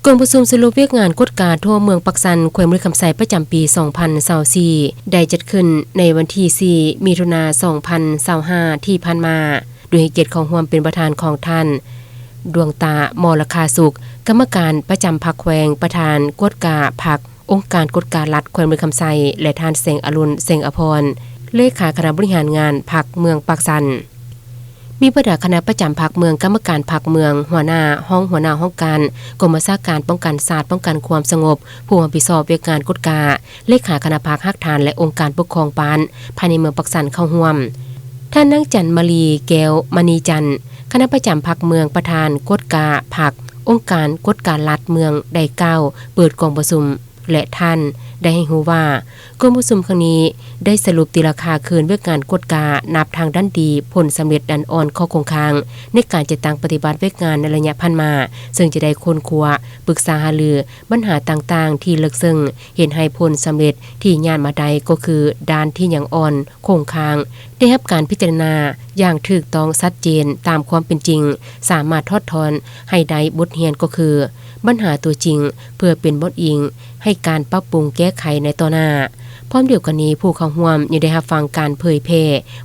กองประชุมสรุปเวียกงานกฎกาทั่วเมืองปักสันแขวงมุขคำไสประจำปี 2024 ได้จัดขึ้นในวันที่ 4 มิถุนายน 2025 ที่ผ่านมาโดยให้เกียรติของร่วมเป็นประธานของท่านดวงตามรคาสุขกรรมการประจำพรรคแขวงประธานกฎกาพรรคองค์การกฎการรัฐแขวงมุขคำไสและท่านเสงอรุณเสงอภรเลขาคณะบริหารงานพรรคเมืองปักสันมีประธานคณะประจำพรรคเมืองกรรมการพรรคเมืองหัวหน้าห้องการกรมสาการป้องกันศาสตร์ป้องกันความสงบผู้รับผิดชอบเวียกงานกฎกาเลขาคณะพรรคฮักฐานและองค์การปกครองบ้านภายในเมืองปักสันเข้าร่วมท่านนางจันทร์มลีแก้วมณีจันทร์คณะประจำพรรคเมืองประธานกฎกาพรรคองค์การกฎการรัฐเมืองได้เปิดกองประชุมและท่านได้ให้รู้ว่ากองประชุมครั้งนี้ได้สรุปตีราคาคืนเวียกงานกฎกานับทางด้านดีผลสำเร็จดันอ่อนข้อคงค้างในการจัดตั้งปฏิบัติเวียกงานในระยะผ่านมาซึ่งจะได้ค้นคว้าปรึกษาหารือปัญหาต่างๆที่ลึกซึ้งเห็นให้ผลสำเร็จที่ญาณมาใดก็คือด้านที่ยังอ่อนคงค้างได้รับการพิจารณาอย่างถูกต้องชัดเจนตามความเป็นจริงสามารถทอดทอนให้ได้บทเรียนก็คือปัญหาตัวจริงเพื่อเป็นบทอิงให้การปรับปรุงแก้ไขในต่อหน้าพร้อมเดียวกันนี้ผู้เข้าร่วมยังได้รับฟังการเผยแพร่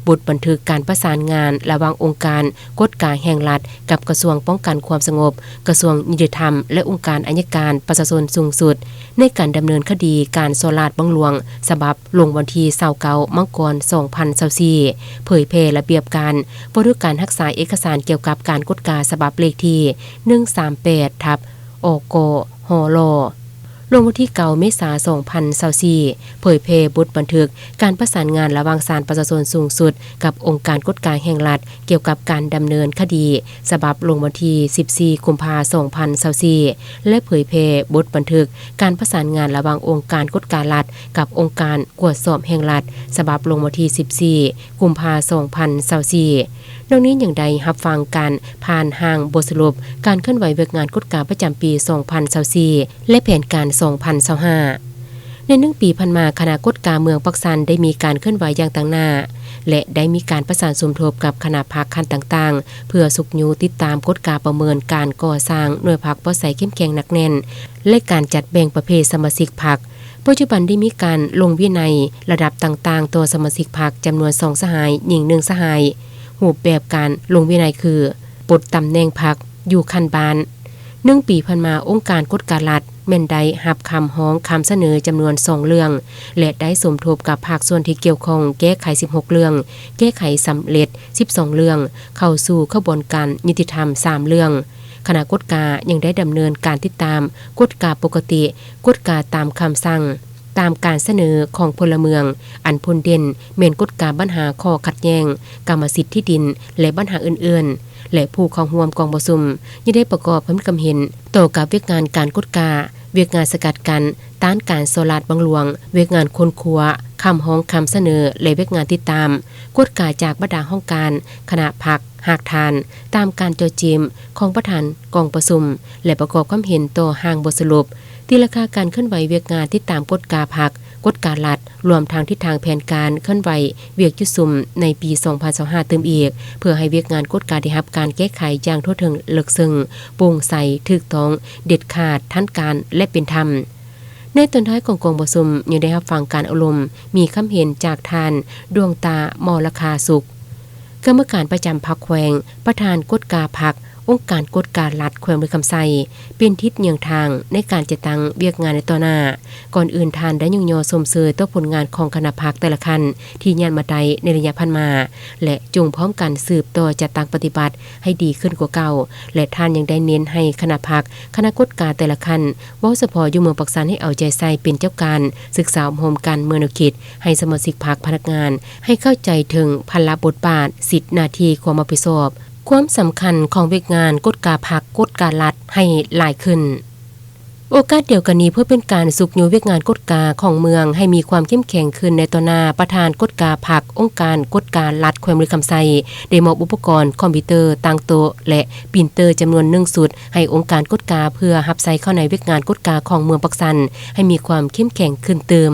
บทบันทึกการประสานงานระหว่างองค์การกฎการแห่งรัฐกับกระทรวงป้องกันความสงบกระทรวงยุติธรรมและองค์การอัยการประชาชนสูงสุดในการดำเนินคดีการโซลาดบังหลวงฉบับลงวันที่29มังกร2024เผยแพร่ระเบียบการบริการรักษาเอกสารเกี่ยวกับการกฎการฉบับเลขที่138/อกหลลงวันที่9 เมษายน 2024เผยแพร่บทบันทึกการประสานงานระหว่างศาลประชาชนสูงสุดกับองค์การกฎการแห่งรัฐเกี่ยวกับการดำเนินคดีฉบับลงวันที่14 กุมภาพันธ์ 2024และเผยแพร่บทบันทึกการประสานงานระหว่างองค์การกฎการรัฐกับองค์การกวดสอบแห่งรัฐฉบับลงวันที่14 กุมภาพันธ์ 2024ดังนี้อย่างใดรับฟังการผ่านห่างบทสรุปการเคลื่อนไหวเวียกงานกฎการประจำปี 2024และแผนการ 2025 ใน1 ปีผ่านมาคณะกฎการเมืองปักสันได้มีการเคลื่อนไหวอย่างต่างหน้าและได้มีการประสานสมทบกับคณะพรรคขั้นต่างๆเพื่อสุกยูติดตามกฎการประเมินการก่อสร้างหน่วยพรรคบ่ใส่เข้มแข็งหนักแน่นและการจัดแบ่งประเภทสมาชิกพรรคปัจจุบันได้มีการลงวินัยระดับต่างๆตัวสมาชิกพรรคจำนวน2สหายหญิง1สหายรูปแบบการลงวินัยคือปลดตำแหน่งพรรคอยู่ขั้นบาน1 ปีผ่านมาองค์การกฎการรัฐแม่นได้รับคำฮ้องคำเสนอจำนวน2เรื่องและได้สมทบกับภาคส่วนที่เกี่ยวข้องแก้ไข16เรื่องแก้ไขสำเร็จ12เรื่องเข้าสู่ขบวนการยุติธรรม3เรื่องคณะกฎการยังได้ดำเนินการติดตามกฎการปกติกฎการตามคำสั่งตามการเสนอของพลเมืองอันพ้นเด่นแม่นกฎการปัญหาข้อขัดแย้งกรรมสิทธิ์ที่ดินและปัญหาอื่นๆและผู้เข้าร่วมกองประชุมยังได้ประกอบความเห็นต่อกับเวียกงานการกฎการเวียกงานสกัดกันต้านการโซลาดบังหลวงเวียกงานคนครัวคำฮ้องคำเสนอและเวียกงานติดตามกฎการจากบรรดาห้องการคณะพรรคหากทานตามการโจจิมของประธานกองประชุมและประกอบความเห็นต่อห่างบทสรุปตีราคาการเคลื่อนไหวเวียกงานติดตามกฎการพรรคกฎการรัฐรวมทางทิศทางแผนการเคลื่อนไหวเวียกยุดซุมในปี 2025เติมอีกเพื่อให้เวียกงานกฎการได้รับการแก้ไขอย่างทั่วถึงลึกซึ้งโปร่งใสถูกต้องเด็ดขาดทันการและเป็นธรรมในตอนท้ายของกองประชุมยังได้รับฟังการอบรมมีคำเห็นจากท่านดวงตามรคาสุขกรรมการประจำพรรคแขวงประธานกฎการพรรคองค์การกฎการรัฐแขวงมุขคำไสเป็นทิศเยืองทางในการจัดตั้งเวียกงานในต่อหน้าก่อนอื่นทานได้ยงยอสมเสยต่อผลงานของคณะพรรคแต่ละคันที่ญาณมาใดในระยะผ่านมาและจุงพร้อมกันสืบต่อจัดตั้งปฏิบัติให้ดีขึ้นกว่าเก่าและท่านยังได้เน้นให้คณะพรรคคณะกฎการแต่ละคันเว้าเฉพาะอยู่เมืองปักสันให้เอาใจใส่เป็นเจ้าการศึกษาอบรมการเมืองแนวคิดให้สมาชิกพรรคพนักงานให้เข้าใจถึงพละบทบาทสิทธิหน้าที่ความรับผิดชอบความสำคัญของเวียกงานกฎการพรรคกฎการรัฐให้หลายขึ้นโอกาสเดียวกันนี้เพื่อเป็นการสุขยูเวียกงานกฎการของเมืองให้มีความเข้มแข็งขึ้นในต่อหน้าประธานกฎการพรรคองค์การกฎการรัฐแขวงมุขคำไสได้มอบอุปกรณ์คอมพิวเตอร์ตั้งโต๊ะและปรินเตอร์จำนวน1ชุดให้องค์การกฎการเพื่อรับใช้เข้าในเวียกงานกฎการของเมืองปักสันให้มีความเข้มแข็งขึ้นเติม